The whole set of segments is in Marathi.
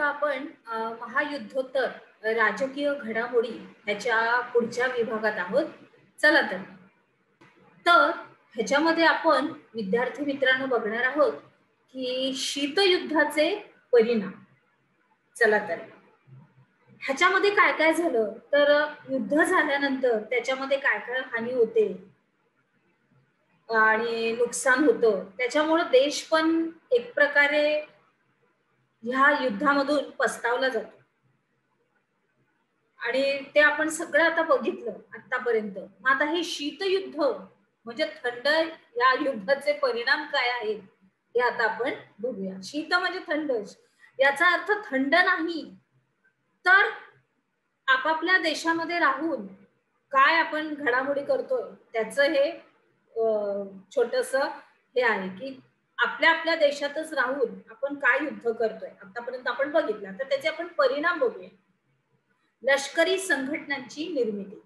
आपण महायुद्धोत्तर राजकीय घडामोडी ह्याच्या पुढच्या विभागात आहोत. चला तर ह्याच्यामध्ये आपण विद्यार्थी मित्रांनो बघणार आहोत की शीतयुद्धाचे परिणाम. चला ह्याच्यामध्ये काय काय झालं तर युद्ध झाल्यानंतर त्याच्यामध्ये काय काय हानी होते आणि नुकसान होतं. त्याच्यामुळे देश पण एक प्रकारे ह्या युद्धामधून पस्तावला जातो आणि ते आपण सगळं आता बघितलं आतापर्यंत. मग आता हे शीतयुद्ध म्हणजे थंड या युद्धाचे परिणाम काय आहेत हे आता आपण बघूया. शीत म्हणजे थंड, याचा अर्थ थंड नाही तर आपापल्या देशामध्ये राहून काय आपण घडामोडी करतोय त्याचं हे छोटस हे आहे की आपल्या आपल्या देशातच राहून आपण काय युद्ध करतोय आतापर्यंत आपण बघितलं. तर त्याचे आपण परिणाम बघूया. लष्करी संघटनांची निर्मिती.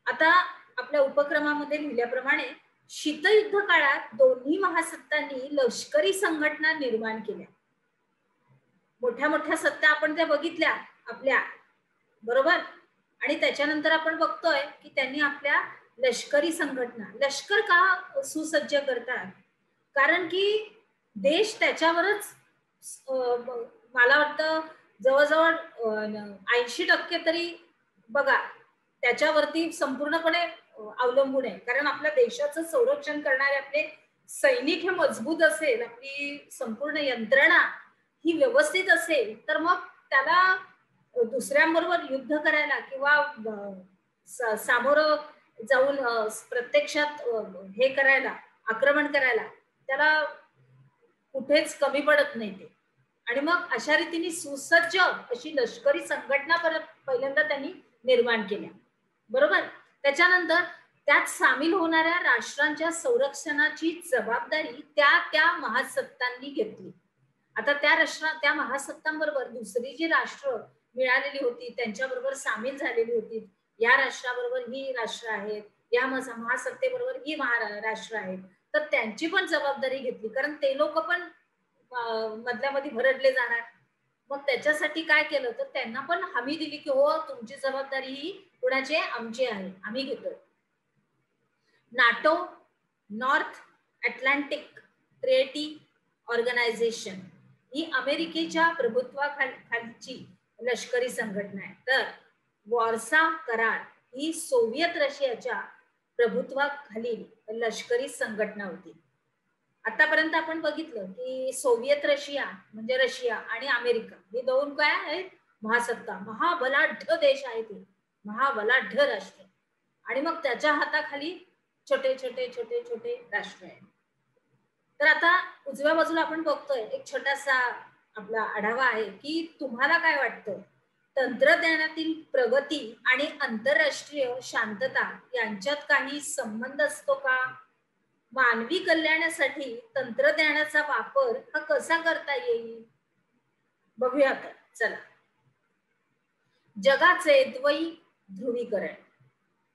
आता आपल्या उपक्रमामध्ये लिहिल्याप्रमाणे शीतयुद्ध काळात दोन्ही महासत्तांनी लष्करी संघटना निर्माण केल्या. मोठ्या मोठ्या सत्ता आपण त्या बघितल्या आपल्या, बरोबर. आणि त्याच्यानंतर आपण बघतोय की त्यांनी आपल्या लष्करी संघटना, लष्कर का सुसज्ज करतात कारण की देश त्याच्यावरच मला वाटतं जवळजवळ 80% तरी बघा त्याच्यावरती संपूर्णपणे अवलंबून आहे. कारण आपल्या देशाचं संरक्षण करणारे आपले सैनिक हे मजबूत असेल, आपली संपूर्ण यंत्रणा ही व्यवस्थित असेल तर मग त्याला दुसऱ्यांबरोबर युद्ध करायला किंवा सामोरं जाऊन प्रत्यक्षात हे करायला, आक्रमण करायला त्याला कुठेच कमी पडत नाही ते. आणि मग अशा रीतीने सुसज्ज अशी लष्करी संघटना परत पहिल्यांदा त्यांनी निर्माण केल्या, बरोबर. त्याच्यानंतर त्यात सामील होणाऱ्या राष्ट्रांच्या संरक्षणाची जबाबदारी त्या त्या महासत्तांनी घेतली. आता त्या महासत्तांबरोबर दुसरी जी राष्ट्र मिळालेली होती त्यांच्याबरोबर सामील झालेली होती. या राष्ट्राबरोबर ही राष्ट्र आहेत, या महासत्तेबरोबर ही महाराष्ट्र आहेत, तर त्यांची पण जबाबदारी घेतली कारण ते लोक पण मधल्यामध्ये भरडले जाणार. मग त्याच्यासाठी काय केलं तर त्यांना पण हमी दिली की हो तुमची जबाबदारी ही कुणाची आहे, आमची आहे, आम्ही घेतोय. NATO, North Atlantic Treaty Organisation ही अमेरिकेच्या प्रभुत्वाखालची लष्करी संघटना आहे. तर वॉर्सा करार ही सोव्हिएत रशियाच्या प्रभुत्वाखालील लष्करी संघटना होती. आतापर्यंत आपण बघितलं की सोव्हिएत रशिया म्हणजे रशिया आणि अमेरिका हे दोन काय आहेत, महासत्ता, महाबलाढ्य देश आहेत, ते महाबलाढ्य राष्ट्र. आणि मग त्याच्या हाताखाली छोटे छोटे छोटे छोटे राष्ट्र आहेत. तर आता उजव्या बाजूला आपण बघतोय एक छोटासा आपला आढावा आहे की तुम्हाला काय वाटतं, तंत्रज्ञानातील प्रगती आणि आंतरराष्ट्रीय शांतता यांच्यात काही संबंध असतो का? मानवी कल्याणासाठी तंत्रज्ञानाचा वापर हा कसा करता येईल बघूया. तर चला, जगाचे ध्रुवीकरण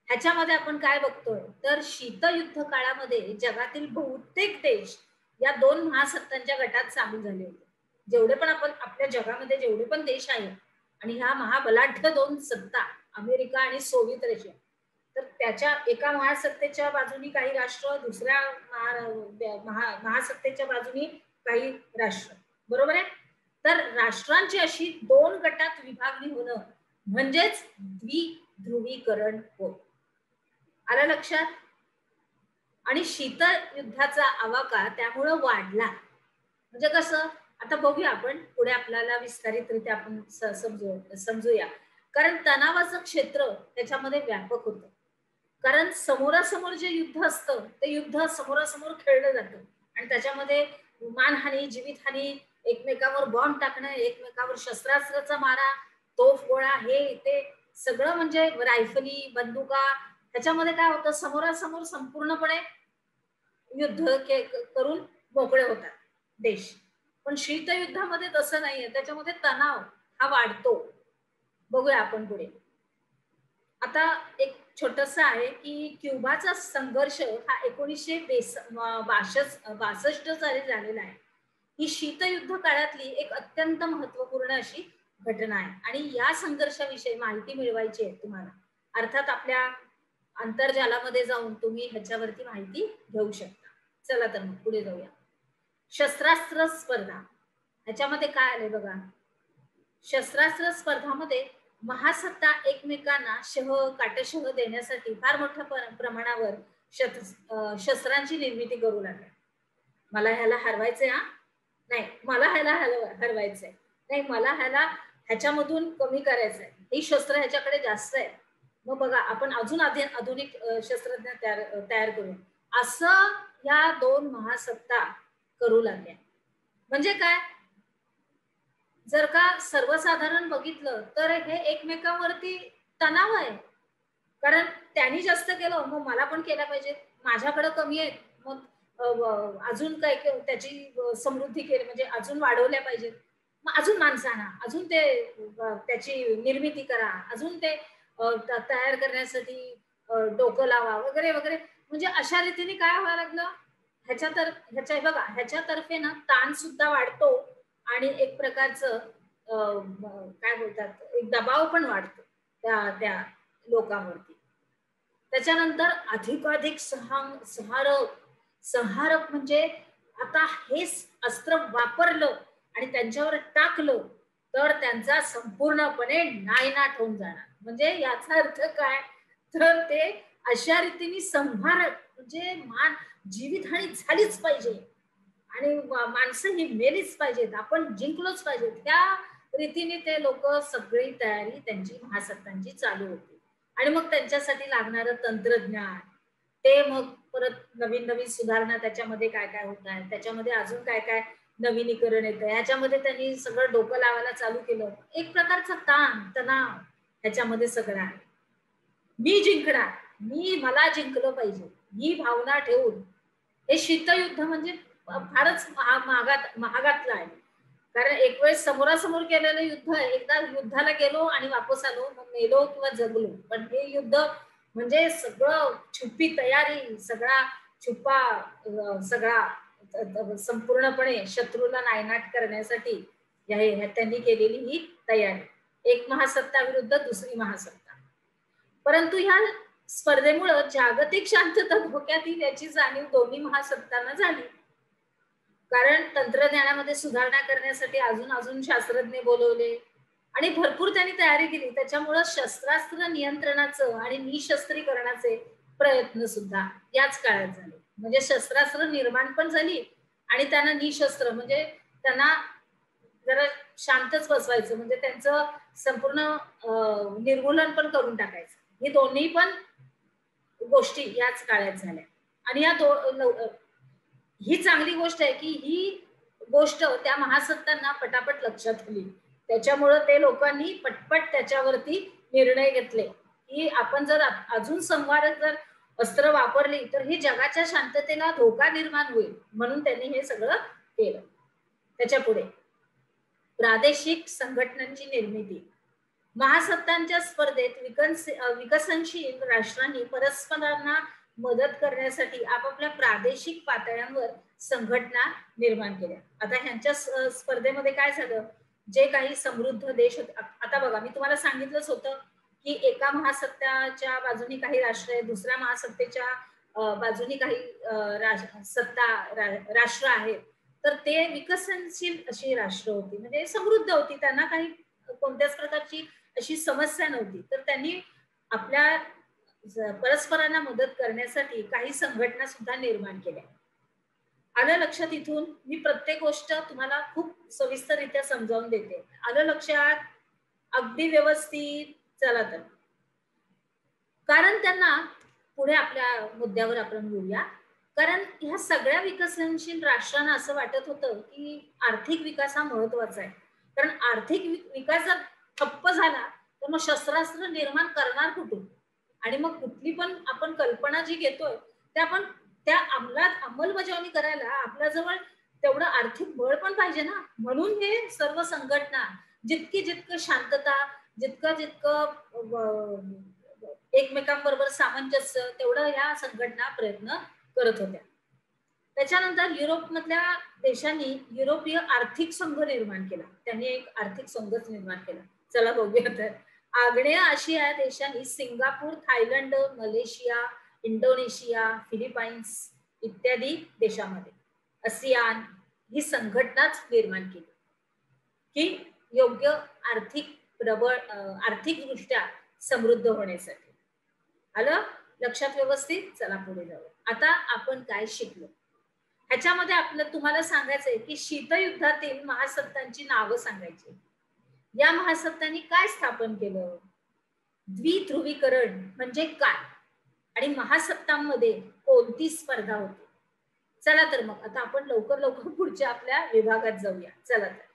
ह्याच्यामध्ये आपण काय बघतोय तर शीतयुद्ध काळामध्ये जगातील बहुतेक देश या दोन महासत्तांच्या गटात सामील झाले होते. जेवढे पण आपण आपल्या जगामध्ये जेवढे पण देश आहेत आणि ह्या महाबलाढ्य दोन सत्ता अमेरिका आणि सोव्हिएत रशिया, तर त्याच्या एका महासत्तेच्या बाजूनी काही राष्ट्र, दुसऱ्या महासत्तेच्या बाजूनी काही राष्ट्र, बरोबर आहे. तर राष्ट्रांची अशी दोन गटात विभागणी होणं म्हणजेच द्विध्रुवीकरण होय. आलं लक्षात? आणि शीतयुद्धाचा आवाका त्यामुळं वाढला. म्हणजे कसं आता बघूया आपण पुढे, आपल्याला विस्तारितरित्या आपण समजूया. कारण तणावाचं क्षेत्र त्याच्यामध्ये व्यापक होतं. कारण समोरासमोर जे युद्ध असतं ते युद्ध समोरासमोर खेळलं जातं आणि त्याच्यामध्ये मानहानी, जीवितहानी, एकमेकावर बॉम्ब टाकणं, एकमेकावर शस्त्रास्त्राचा मारा, तोफ गोळा, हे ते सगळं म्हणजे रायफली, बंदुका, त्याच्यामध्ये काय होतं समोरासमोर संपूर्णपणे युद्ध करून मोकळे होतात देश. पण शीतयुद्धामध्ये तसं नाहीये, त्याच्यामध्ये तणाव हा वाढतो. बघूया आपण पुढे. आता एक छोटस आहे की क्युबाचा संघर्ष हा 1962 साली झालेला आहे. ही शीतयुद्ध काळातली एक अत्यंत महत्वपूर्ण अशी घटना आहे आणि या संघर्षाविषयी माहिती मिळवायची आहे तुम्हाला. अर्थात आपल्या अंतर्जालामध्ये जाऊन तुम्ही ह्याच्यावरती माहिती घेऊ शकता. चला तर मग पुढे जाऊया. शस्त्रास्त्र स्पर्धा, ह्याच्यामध्ये काय आलंय बघा. शस्त्रास्त्र स्पर्धामध्ये महासत्ता एकमेकांना काटशह देण्यासाठी फार मोठ्या प्रमाणावर शस्त्रांची निर्मिती करू लागल्या. मला ह्याला हरवायचंय, हा नाही, मला ह्याला हरवायचंय, नाही, मला ह्याच्यामधून कमी करायचंय, ही शस्त्र ह्याच्याकडे जास्त आहे, मग बघा आपण अजून आधुनिक शस्त्रज्ञ तयार करू, असं या दोन महासत्ता करू लागल्या. म्हणजे काय, जर का सर्वसाधारण बघितलं तर हे एकमेकांवरती तणाव आहे. कारण त्यांनी जास्त केलं मग मला पण केलं पाहिजे, माझ्याकडे कमी आहे मग अजून काय त्याची समृद्धी केली म्हणजे अजून वाढवल्या पाहिजेत, मग अजून माणसं आणा, अजून ते त्याची निर्मिती करा, अजून ते तयार करण्यासाठी डोकं लावा वगैरे वगैरे. म्हणजे अशा रीतीने काय व्हायला लागलं, ह्याच्यातर्फे ना ताण सुद्धा वाढतो आणि एक प्रकारचं काय बोलतात, एक दबाव पण वाढतो त्या लोकांवरती. त्याच्यानंतर अधिकाधिक संहारक म्हणजे आता हे अस्त्र वापरलं आणि त्यांच्यावर टाकलं तर त्यांचा संपूर्णपणे नायनाट होऊन जाणार. म्हणजे याचा अर्थ काय, तर ते अशा रीतीने संहारक म्हणजे जीवितहानी झालीच पाहिजे आणि माणसं ही मेलीच पाहिजेत, आपण जिंकलोच पाहिजे, त्या रीतीने ते लोक सगळी तयारी त्यांची महासत्तांची चालू होती. आणि मग त्यांच्यासाठी लागणारं तंत्रज्ञान, ते मग परत नवीन नवीन सुधारणा त्याच्यामध्ये काय काय होत आहे, त्याच्यामध्ये अजून काय काय नवीनीकरण येतं, ह्याच्यामध्ये त्यांनी सगळं डोकं लावायला चालू केलं. एक प्रकारचा तणाव ह्याच्यामध्ये सगळं आहे. मी जिंकणार, मला जिंकलं पाहिजे, ही भावना ठेवून हे शीतयुद्ध म्हणजे फारच महागातलं आहे. कारण एक वेळेस समोरासमोर केलेलं युद्ध आहे, एकदा युद्धाला गेलो आणि वापस आलो, मग मेलो किंवा जगलो. पण हे युद्ध म्हणजे सगळं छुपी तयारी, सगळा संपूर्णपणे शत्रूला नायनाट करण्यासाठी त्यांनी केलेली ही तयारी, एक महासत्ता विरुद्ध दुसरी महासत्ता. परंतु ह्या स्पर्धेमुळे जागतिक शांतता धोक्यात येईल याची जाणीव दोन्ही महासत्तांना झाली. कारण तंत्रज्ञानामध्ये सुधारणा करण्यासाठी अजून शास्त्रज्ञ बोलवले आणि भरपूर त्यांनी तयारी केली. त्याच्यामुळं शस्त्रास्त्र नियंत्रणाचं आणि निशस्त्रीकरणाचे प्रयत्न सुद्धा याच काळात झाले. म्हणजे शस्त्रास्त्र निर्माण पण झाली आणि त्यांना निशस्त्र म्हणजे त्यांना जरा शांतच बसवायचं, म्हणजे त्यांचं संपूर्ण निर्मूलन पण करून टाकायचं. हे दोन्ही पण गोष्टी याच काळात झाल्या. आणि ही चांगली गोष्ट आहे की ही गोष्ट त्या महासत्तांना पटापट लक्षात आली. त्याच्यामुळं ते लोकांनी पटपट त्याच्यावरती निर्णय घेतले की आपण जर अजून संवारक जर अस्त्र वापरली तर ही जगाच्या शांततेला धोका निर्माण होईल, म्हणून त्यांनी हे सगळं केलं. त्याच्या पुढे प्रादेशिक संघटनांची निर्मिती. महासत्तांच्या स्पर्धेत विकसनशील राष्ट्रांनी परस्परांना मदत करण्यासाठी आपापल्या प्रादेशिक पातळ्यांवर संघटना निर्माण केल्या. आता ह्यांच्या स्पर्धेमध्ये काय झालं, जे काही समृद्ध देश होते, आता बघा मी तुम्हाला सांगितलंच होतं की एका महासत्ताच्या बाजूनी काही राष्ट्र आहे, दुसऱ्या महासत्तेच्या बाजूनी काही राष्ट्र आहेत, तर ते विकसनशील अशी राष्ट्र होती, म्हणजे समृद्ध होती, त्यांना काही कोणत्याच प्रकारची अशी समस्या नव्हती. तर त्यांनी आपल्या परस्परांना मदत करण्यासाठी काही संघटना सुद्धा निर्माण केल्या. आलं लक्षात? इथून मी प्रत्येक गोष्ट तुम्हाला खूप सविस्तररित्या समजावून देते. आलं लक्षात? अगदी व्यवस्थित. चला तर, कारण त्यांना पुढे आपल्या मुद्द्यावर आपण बोलूया. कारण ह्या सगळ्या विकसनशील राष्ट्रांना असं वाटत होतं की आर्थिक विकास हा महत्वाचा आहे. कारण आर्थिक विकास जर ठप्प झाला तर मग शस्त्रास्त्र निर्माण करणार कुठून, आणि मग कुठली पण आपण कल्पना जी घेतोय त्या आपण त्या अंमलबजावणी करायला आपल्याजवळ तेवढं आर्थिक बळ पण पाहिजे ना. म्हणून हे सर्व संघटना जितकं शांतता, जितकं एकमेकांबरोबर सामंजस्य, तेवढं या संघटना प्रयत्न करत होत्या. त्याच्यानंतर युरोपमधल्या देशांनी युरोपीय आर्थिक संघ निर्माण केला. त्यांनी एक आर्थिक संघच निर्माण केला. चला बघूया तर. आग्नेय आशिया देशांनी Singapore, Thailand, Malaysia, Indonesia, Philippines इत्यादी देशांमध्ये आसियान ही संघटनाच निर्माण केली की योग्य आर्थिक प्रबळ आर्थिकदृष्ट्या समृद्ध होण्यासाठी. आलं लक्षात व्यवस्थित? चला पुढे जाऊ. आता आपण काय शिकलो ह्याच्यामध्ये आपलं तुम्हाला सांगायचंय की शीतयुद्धातील महासत्तांची नावं सांगायची. या महासत्तांनी काय स्थापन केलं, द्विध्रुवीकरण म्हणजे काय आणि महासत्तांमध्ये कोणती स्पर्धा होती. चला तर मग आता आपण लवकर लवकर पुढच्या आपल्या विभागात जाऊया. चला तर